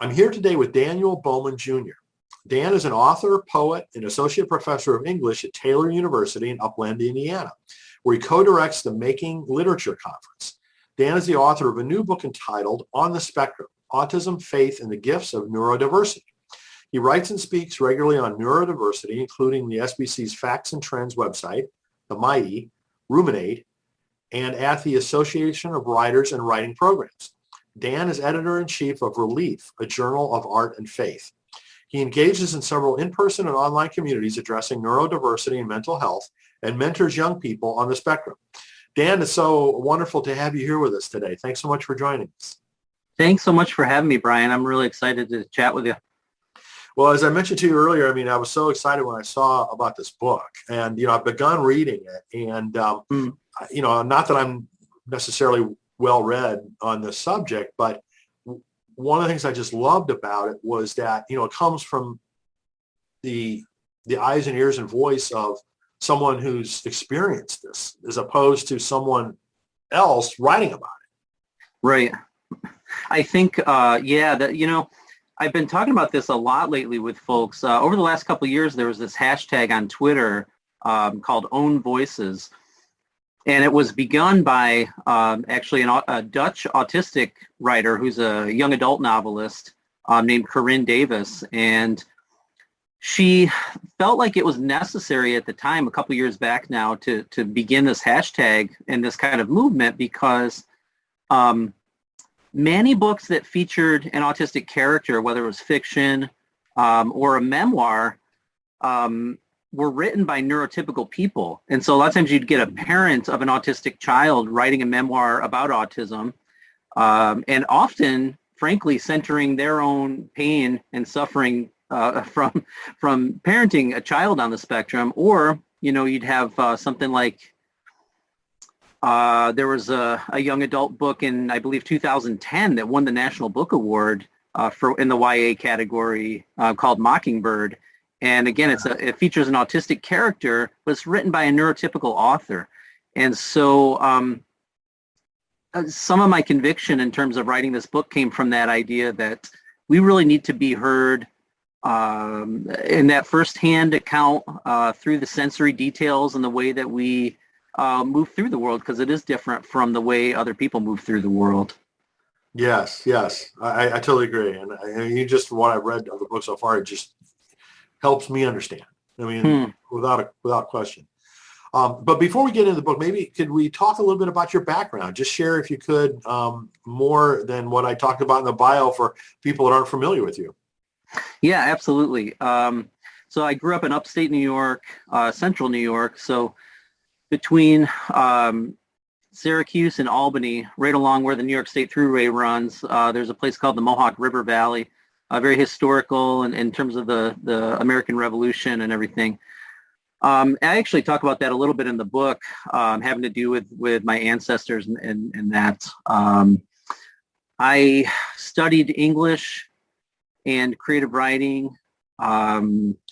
I'm here today with Daniel Bowman Jr. Dan is an author, poet, and associate professor of English at Taylor University in Upland, Indiana, where he co-directs the Making Literature Conference. Dan is the author of a new book entitled On the Spectrum, Autism, Faith, and the Gifts of Neurodiversity. He writes and speaks regularly on neurodiversity, including the SBC's Facts and Trends website, the Mighty, Ruminate, and at the Association of Writers and Writing Programs. Dan is editor-in-chief of Relief, a journal of art and faith. He engages in several in-person and online communities addressing neurodiversity and mental health and mentors young people on the spectrum. Dan, it's so wonderful to have you here with us today. Thanks so much for joining us. Thanks so much for having me, Brian. I'm really excited to chat with you. Well, as I mentioned to you earlier, I was so excited when I saw about this book, and, I've begun reading it, and, not that I'm necessarily well-read on this subject, but one of the things I just loved about it was that, it comes from the eyes and ears and voice of someone who's experienced this, as opposed to someone else writing about it. Right. I think, I've been talking about this a lot lately with folks. Over the last couple of years, there was this hashtag on Twitter called Own Voices. And it was begun by actually a Dutch autistic writer who's a young adult novelist named Corinne Davis. And she felt like it was necessary at the time, a couple years back now, to begin this hashtag and this kind of movement because many books that featured an autistic character, whether it was fiction or a memoir, were written by neurotypical people. And so a lot of times you'd get a parent of an autistic child writing a memoir about autism, and often, frankly, centering their own pain and suffering from parenting a child on the spectrum. Or, you'd have something like, there was a young adult book in, I believe, 2010 that won the National Book Award in the YA category called Mockingbird. And again, it features an autistic character, but it's written by a neurotypical author. And so some of my conviction in terms of writing this book came from that idea that we really need to be heard in that firsthand account through the sensory details and the way that we move through the world, because it is different from the way other people move through the world. Yes, I totally agree. And what I've read of the book so far, it just helps me understand. Without question. But before we get into the book, maybe could we talk a little bit about your background? Just share, if you could, more than what I talked about in the bio for people that aren't familiar with you. Yeah, absolutely. So I grew up in upstate New York, central New York. So between Syracuse and Albany, right along where the New York State Thruway runs, there's a place called the Mohawk River Valley. Very historical in terms of the American Revolution and everything. I actually talk about that a little bit in the book, having to do with my ancestors and that. I studied English and creative writing,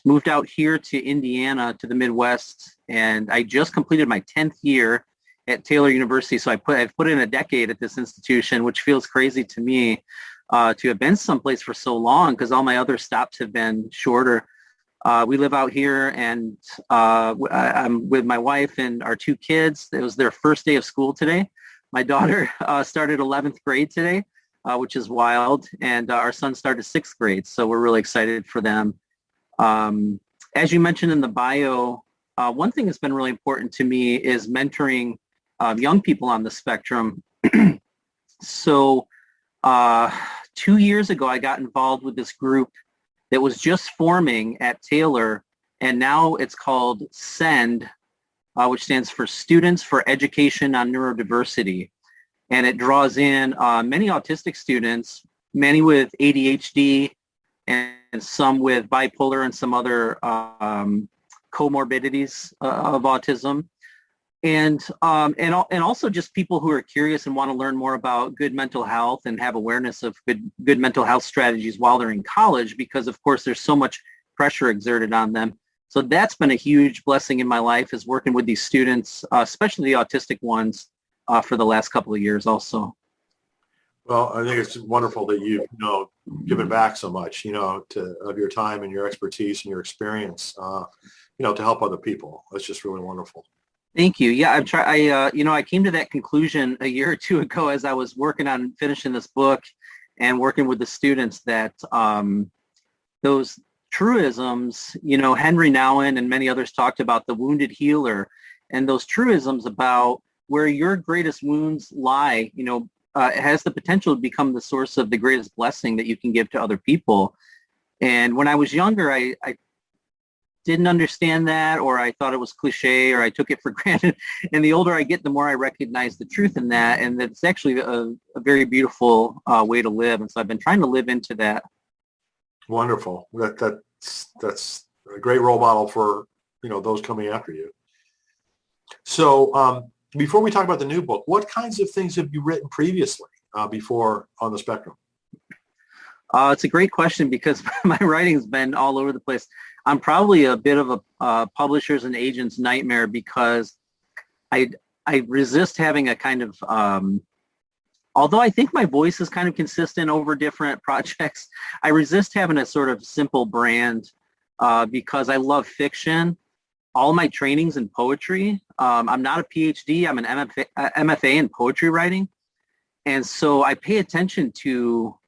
moved out here to Indiana, to the Midwest, and I just completed my 10th year at Taylor University. So I've put in a decade at this institution, which feels crazy to me. To have been someplace for so long, because all my other stops have been shorter. We live out here, and I'm with my wife and our two kids. It was their first day of school today. My daughter started 11th grade today, which is wild, and our son started 6th grade, so we're really excited for them. As you mentioned in the bio, one thing that's been really important to me is mentoring young people on the spectrum. So 2 years ago, I got involved with this group that was just forming at Taylor, and now it's called SEND, which stands for Students for Education on Neurodiversity. And it draws in many autistic students, many with ADHD, and some with bipolar and some other comorbidities of autism. And also just people who are curious and want to learn more about good mental health and have awareness of good mental health strategies while they're in college, because of course there's so much pressure exerted on them. So that's been a huge blessing in my life, is working with these students, especially the autistic ones, for the last couple of years also. Well, I think it's wonderful that you've, given back so much, of your time and your expertise and your experience, to help other people. That's just really wonderful. Thank you. Yeah, I came to that conclusion a year or two ago as I was working on finishing this book and working with the students that those truisms, Henry Nouwen and many others talked about the wounded healer, and those truisms about where your greatest wounds lie, has the potential to become the source of the greatest blessing that you can give to other people. And when I was younger, I didn't understand that, or I thought it was cliche, or I took it for granted. And the older I get, the more I recognize the truth in that, and that it's actually a very beautiful way to live. And so I've been trying to live into that. Wonderful. That's a great role model for, those coming after you. So before we talk about the new book, what kinds of things have you written previously before On the Spectrum? It's a great question because my writing's been all over the place. I'm probably a bit of a publisher's and agent's nightmare because I resist having a kind of, although I think my voice is kind of consistent over different projects, I resist having a sort of simple brand because I love fiction. All my training's in poetry. I'm not a PhD. I'm an MFA in poetry writing. And so I pay attention to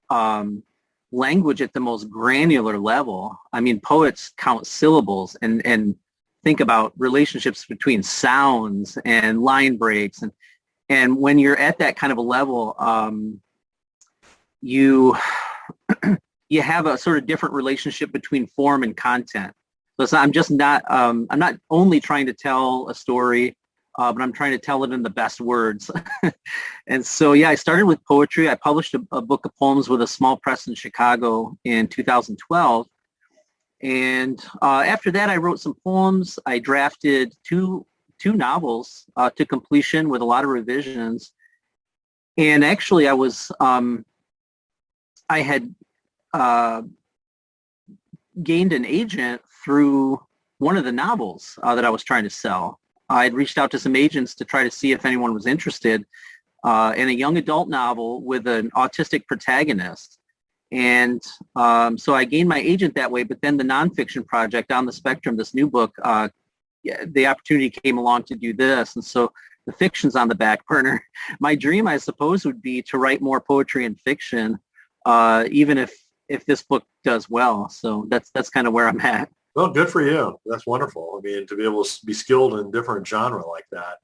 language at the most granular level. I mean, poets count syllables and think about relationships between sounds and line breaks. And when you're at that kind of a level, you you have a sort of different relationship between form and content. So I'm not only trying to tell a story, but I'm trying to tell it in the best words. And so, yeah, I started with poetry. I published a book of poems with a small press in Chicago in 2012. And after that, I wrote some poems. I drafted two novels to completion with a lot of revisions. And actually, I had gained an agent through one of the novels that I was trying to sell. I had reached out to some agents to try to see if anyone was interested in a young adult novel with an autistic protagonist. And so I gained my agent that way, but then the nonfiction project On the Spectrum, this new book, the opportunity came along to do this. And so the fiction's on the back burner. My dream, I suppose, would be to write more poetry and fiction, even if this book does well. So that's kind of where I'm at. Well, good for you. That's wonderful. I mean, to be able to be skilled in different genre like that,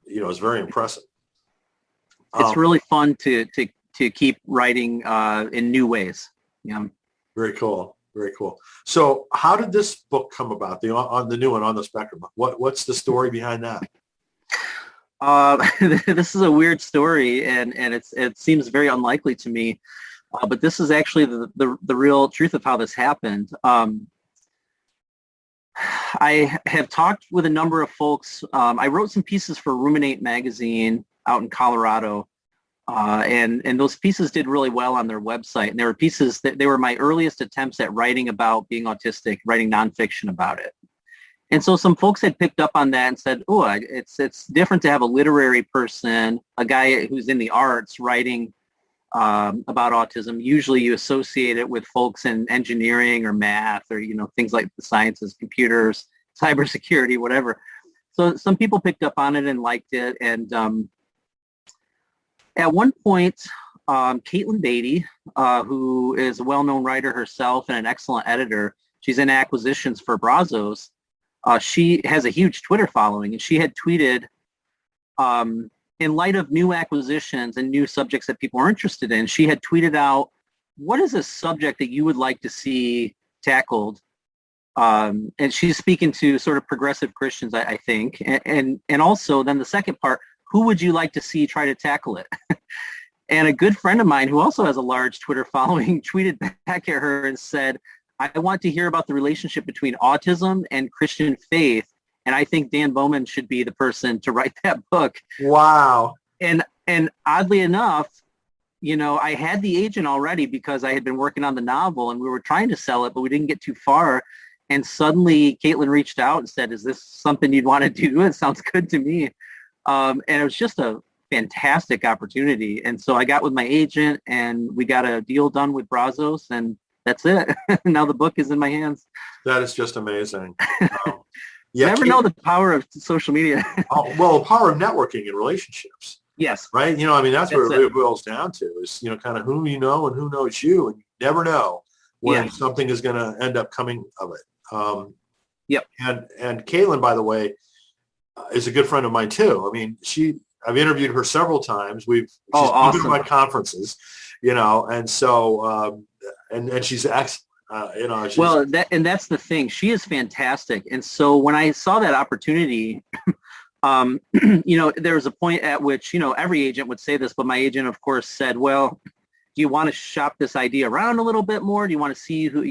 is very impressive. It's really fun to keep writing in new ways. Yeah. Very cool. Very cool. So how did this book come about, the new one, On the Spectrum? What's the story behind that? This is a weird story, and it seems very unlikely to me, but this is actually the real truth of how this happened. I have talked with a number of folks. I wrote some pieces for Ruminate magazine out in Colorado, and those pieces did really well on their website. And they were pieces that they were my earliest attempts at writing about being autistic, writing nonfiction about it. And so some folks had picked up on that and said, oh, it's different to have a literary person, a guy who's in the arts writing about autism. Usually you associate it with folks in engineering or math or, things like the sciences, computers, cybersecurity, whatever. So some people picked up on it and liked it. And at one point, Caitlin Beatty, who is a well-known writer herself and an excellent editor, she's in acquisitions for Brazos. She has a huge Twitter following, and she had tweeted, in light of new acquisitions and new subjects that people are interested in, she had tweeted out, what is a subject that you would like to see tackled? And she's speaking to sort of progressive Christians, I think. And also then the second part, who would you like to see try to tackle it? And a good friend of mine who also has a large Twitter following tweeted back at her and said, I want to hear about the relationship between autism and Christian faith. And I think Dan Bowman should be the person to write that book. Wow. And oddly enough, I had the agent already because I had been working on the novel and we were trying to sell it, but we didn't get too far. And suddenly Caitlin reached out and said, is this something you'd want to do? It sounds good to me. And it was just a fantastic opportunity. And so I got with my agent and we got a deal done with Brazos, and that's it. Now the book is in my hands. That is just amazing. Yeah, Never know the power of social media. Well, the power of networking and relationships. Yes. Right? I mean, that's what it really boils down to is, kind of who you know and who knows you, and you never know when something is going to end up coming of it. Yep. And Caitlin, by the way, is a good friend of mine too. I mean, I've interviewed her several times. She's awesome. been at my conferences, and so, and she's excellent. Well, that's the thing. She is fantastic. And so when I saw that opportunity, there was a point at which, every agent would say this, but my agent, of course, said, well, do you want to shop this idea around a little bit more? Do you want to see who, if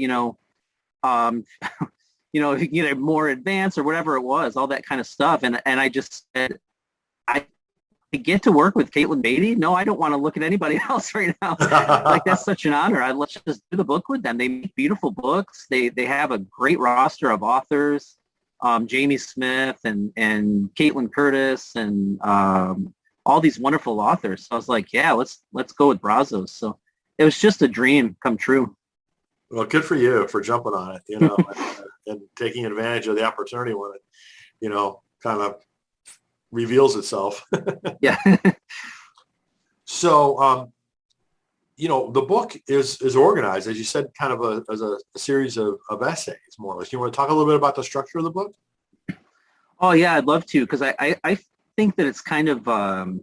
you can get it more advanced or whatever it was, all that kind of stuff. And I just said, I get to work with Caitlin Beatty? No, I don't want to look at anybody else right now. Like, that's such an honor. Let's just do the book with them. They make beautiful books. They have a great roster of authors, Jamie Smith and Caitlin Curtis and all these wonderful authors. So I was like, yeah, let's go with Brazos. So it was just a dream come true. Well, good for you for jumping on it, and taking advantage of the opportunity when it, kind of reveals itself. Yeah. So, the book is organized, as you said, kind of as a series of essays, more or less. You want to talk a little bit about the structure of the book? Oh, yeah, I'd love to, because I think that it's kind of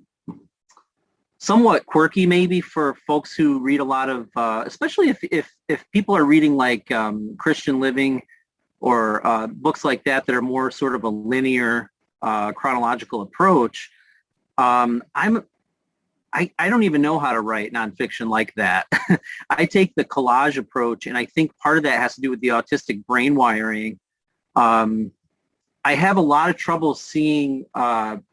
somewhat quirky maybe for folks who read a lot of, especially if people are reading like Christian Living or books like that are more sort of a linear chronological approach. I don't even know how to write nonfiction like that. I take the collage approach, and I think part of that has to do with the autistic brain wiring. I have a lot of trouble seeing the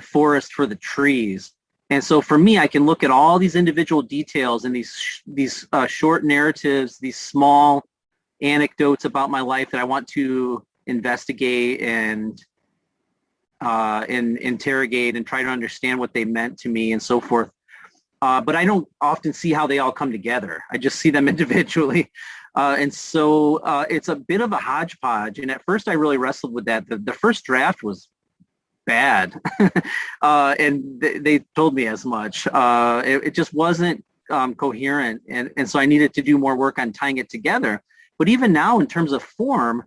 forest for the trees. And so for me, I can look at all these individual details and these short narratives, these small anecdotes about my life that I want to investigate and interrogate and try to understand what they meant to me and so forth. But I don't often see how they all come together. I just see them individually. And so it's a bit of a hodgepodge. And at first I really wrestled with that. The first draft was bad. And they told me as much. It just wasn't coherent. And so I needed to do more work on tying it together. But even now, in terms of form,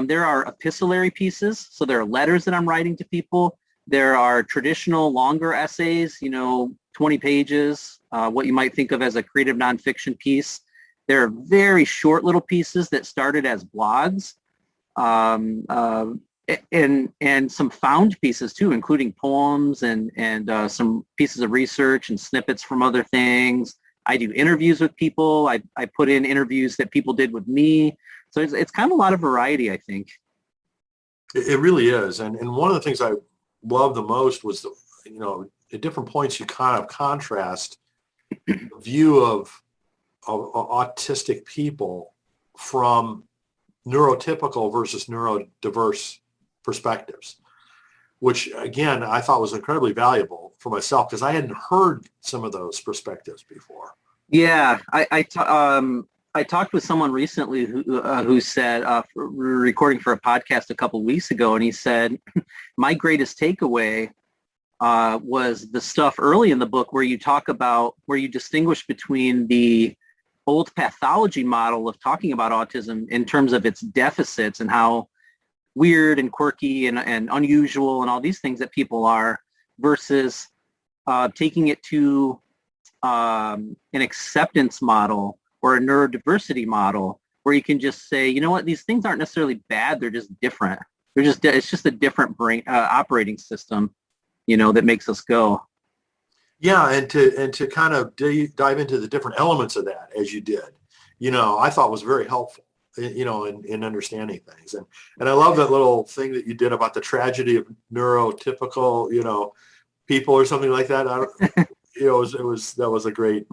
there are epistolary pieces. So there are letters that I'm writing to people. There are traditional longer essays, 20 pages, what you might think of as a creative nonfiction piece. There are very short little pieces that started as blogs, and some found pieces too, including poems and some pieces of research and snippets from other things. I do interviews with people. I put in interviews that people did with me. So it's kind of a lot of variety, I think. It really is. And one of the things I loved the most was at different points you kind of contrast the view of autistic people from neurotypical versus neurodiverse perspectives, which again, I thought was incredibly valuable for myself because I hadn't heard some of those perspectives before. Yeah, I talked with someone recently who said, recording for a podcast a couple of weeks ago, and he said, my greatest takeaway was the stuff early in the book where you distinguish between the old pathology model of talking about autism in terms of its deficits and how weird and quirky and unusual and all these things that people are, versus taking it to an acceptance model or a neurodiversity model where you can just say, you know what, these things aren't necessarily bad, they're just different. It's just a different brain operating system, that makes us go. Yeah, and to kind of dive into the different elements of that as you did, I thought was very helpful, in understanding things. And I love that little thing that you did about the tragedy of neurotypical, people or something like that. That was a great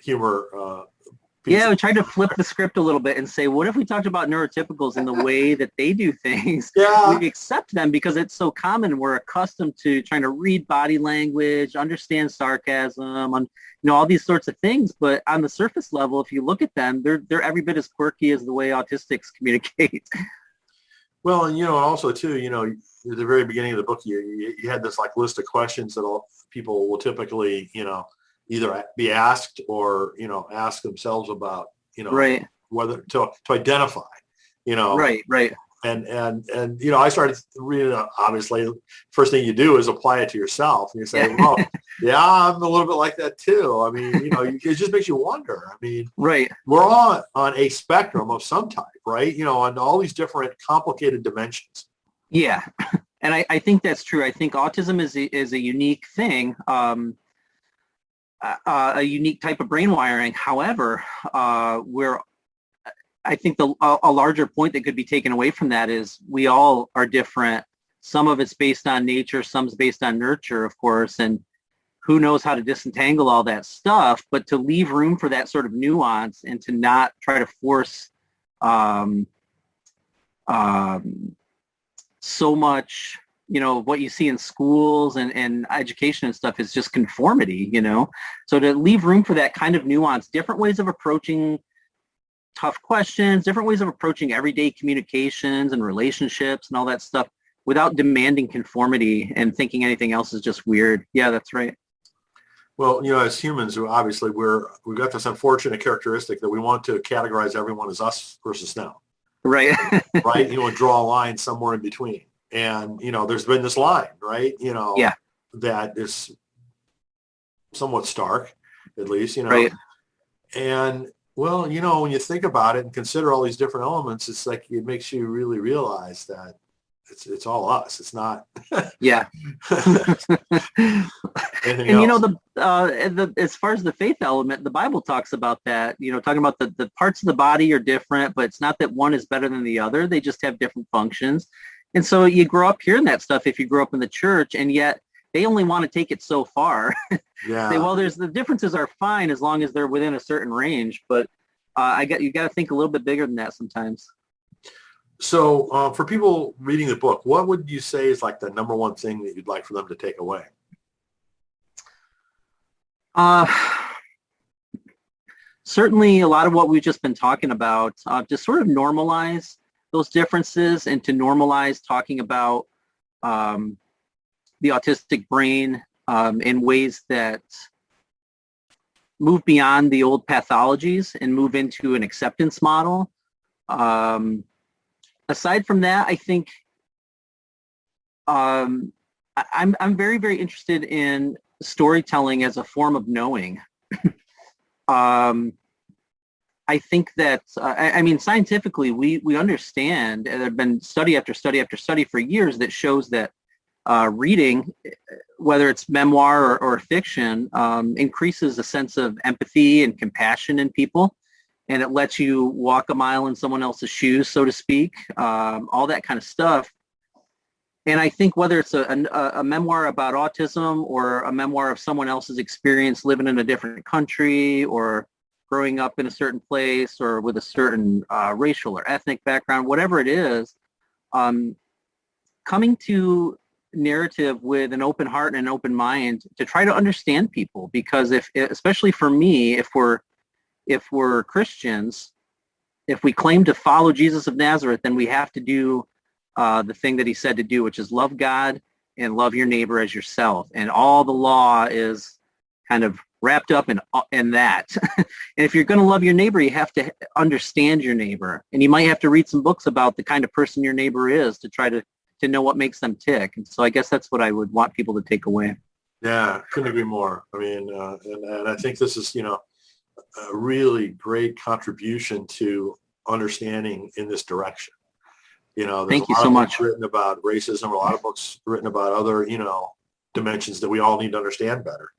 humor Yeah, we tried to flip the script a little bit and say, what if we talked about neurotypicals in the way that they do things? Yeah. We accept them because it's so common. We're accustomed to trying to read body language, understand sarcasm, all these sorts of things. But on the surface level, if you look at them, they're every bit as quirky as the way autistics communicate. Well, and also too, at the very beginning of the book, you had this like list of questions that all people will typically, either be asked or, ask themselves about, Right. whether to identify, Right. and I started reading, obviously, first thing you do is apply it to yourself. And you say, well, yeah, I'm a little bit like that too. I mean, it just makes you wonder. I mean, right. We're all on a spectrum of some type, right? On all these different complicated dimensions. Yeah. And I think that's true. I think autism is a unique thing, a unique type of brain wiring. However, I think a larger point that could be taken away from that is we all are different. Some of it's based on nature, some's based on nurture, of course, and who knows how to disentangle all that stuff, but to leave room for that sort of nuance and to not try to force so much, what you see in schools and education and stuff is just conformity, So to leave room for that kind of nuance, different ways of approaching tough questions, different ways of approaching everyday communications and relationships and all that stuff without demanding conformity and thinking anything else is just weird. Yeah, that's right. Well, as humans, obviously we've got this unfortunate characteristic that we want to categorize everyone as us versus them. Right. Right. Draw a line somewhere in between. And, there's been this line, right? Yeah. That is somewhat stark, at least, Right. And, well, when you think about it and consider all these different elements, it's like it makes you really realize that it's all us. It's not. Yeah. Anything and else. as far as the faith element, the Bible talks about that, talking about the parts of the body are different, but it's not that one is better than the other. They just have different functions. And so you grow up hearing that stuff if you grew up in the church, and yet they only want to take it so far. Yeah. Say, well, the differences are fine as long as they're within a certain range, but you got to think a little bit bigger than that sometimes. So for people reading the book, what would you say is like the number one thing that you'd like for them to take away? Certainly a lot of what we've just been talking about, just sort of normalize those differences and to normalize talking about the autistic brain in ways that move beyond the old pathologies and move into an acceptance model. Aside from that, I think I'm very, very interested in storytelling as a form of knowing. I think that, scientifically, we understand, and there have been study after study after study for years that shows that reading, whether it's memoir or fiction, increases a sense of empathy and compassion in people. And it lets you walk a mile in someone else's shoes, so to speak, all that kind of stuff. And I think whether it's a memoir about autism or a memoir of someone else's experience living in a different country or growing up in a certain place or with a certain racial or ethnic background, whatever it is, coming to narrative with an open heart and an open mind to try to understand people. Because especially for me, if we're Christians, if we claim to follow Jesus of Nazareth, then we have to do the thing that he said to do, which is love God and love your neighbor as yourself. And all the law is kind of wrapped up in that. And if you're going to love your neighbor, you have to understand your neighbor. And you might have to read some books about the kind of person your neighbor is to try to know what makes them tick. And so I guess that's what I would want people to take away. Yeah, couldn't agree more. I mean, and I think this is, a really great contribution to understanding in this direction. There's Thank you a lot so of much. books written about racism, a lot of books written about other, dimensions that we all need to understand better.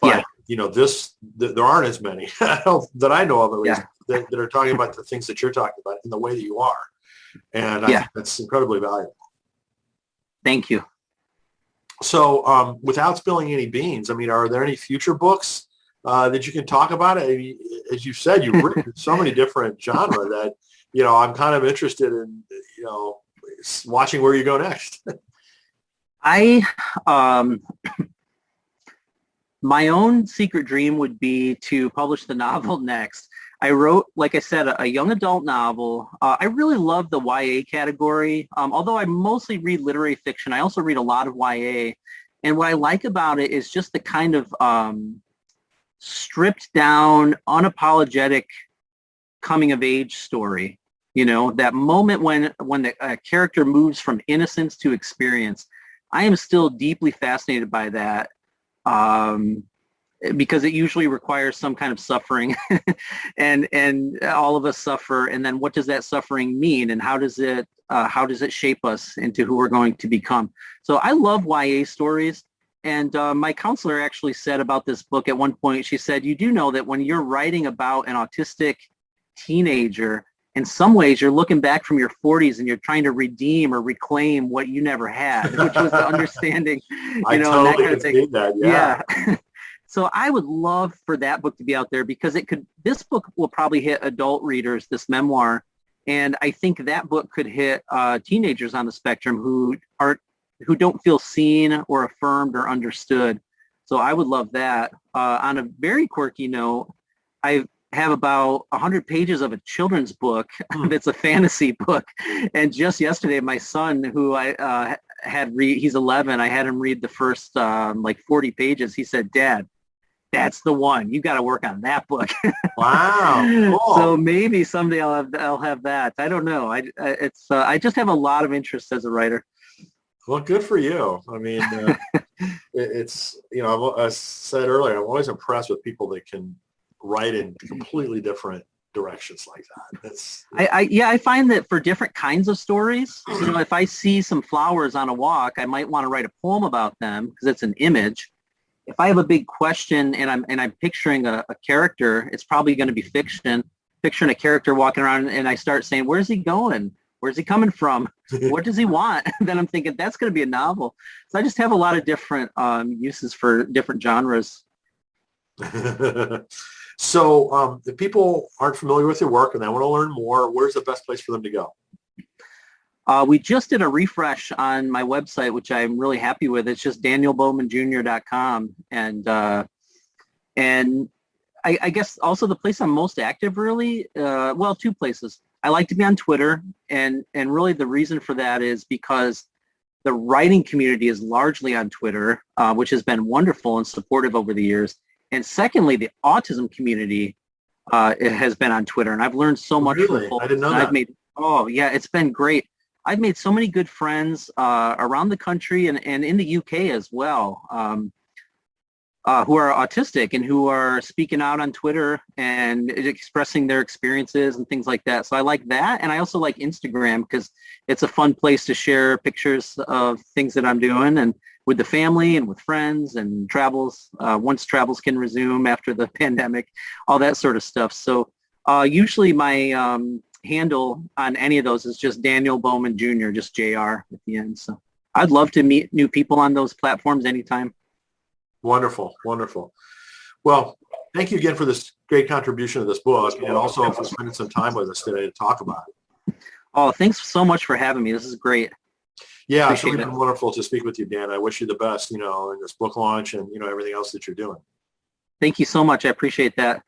But, there aren't as many that I know of, at least, that are talking about the things that you're talking about in the way that you are. And I think that's incredibly valuable. Thank you. So without spilling any beans, I mean, are there any future books that you can talk about it. I mean, as you said, you've written so many different genres that, I'm kind of interested in, watching where you go next. I, my own secret dream would be to publish the novel next. I wrote, like I said, a young adult novel. I really love the YA category. Although I mostly read literary fiction, I also read a lot of YA. And what I like about it is just the kind of stripped down, unapologetic coming of age story. That moment when the character moves from innocence to experience. I am still deeply fascinated by that. Because it usually requires some kind of suffering and all of us suffer. And then what does that suffering mean? And how does it shape us into who we're going to become? So I love YA stories. And my counselor actually said about this book at one point, she said, you do know that when you're writing about an autistic teenager, in some ways you're looking back from your 40s and you're trying to redeem or reclaim what you never had, which was the understanding, I totally and that kind of thing. That, yeah. So I would love for that book to be out there because this book will probably hit adult readers, this memoir. And I think that book could hit teenagers on the spectrum who don't feel seen or affirmed or understood. So I would love that. On a very quirky note, I have about 100 pages of a children's book that's a fantasy book. And just yesterday, my son, who I he's 11, I had him read the first 40 pages. He said, Dad, that's the one. You got to work on that book. Wow. Cool. So maybe someday I'll have that. I don't know. I just have a lot of interest as a writer. Well, good for you. I mean, it's, I said earlier, I'm always impressed with people that can write in completely different directions like that. I find that for different kinds of stories, if I see some flowers on a walk, I might want to write a poem about them because it's an image. If I have a big question and I'm picturing a character, it's probably going to be fiction. Picturing a character walking around and I start saying, where's he going? Where's he coming from? What does he want? Then I'm thinking that's going to be a novel. So I just have a lot of different uses for different genres. So if people aren't familiar with your work and they want to learn more, where's the best place for them to go? We just did a refresh on my website, which I'm really happy with. It's just danielbowmanjr.com. And I guess also the place I'm most active really, two places. I like to be on Twitter. And really the reason for that is because the writing community is largely on Twitter, which has been wonderful and supportive over the years. And secondly, the autism community it has been on Twitter. And I've learned so much really? from folks. I didn't know that. It's been great. I've made so many good friends around the country and in the UK as well who are autistic and who are speaking out on Twitter and expressing their experiences and things like that. So I like that. And I also like Instagram because it's a fun place to share pictures of things that I'm doing and with the family and with friends and travels, once travels can resume after the pandemic, all that sort of stuff. So usually my handle on any of those is just Daniel Bowman Jr., just JR at the end. So I'd love to meet new people on those platforms anytime. Wonderful. Wonderful. Well, thank you again for this great contribution to this book and also for spending some time with us today to talk about it. Oh, thanks so much for having me. This is great. Yeah, it's really been wonderful to speak with you, Dan. I wish you the best, in this book launch and, everything else that you're doing. Thank you so much. I appreciate that.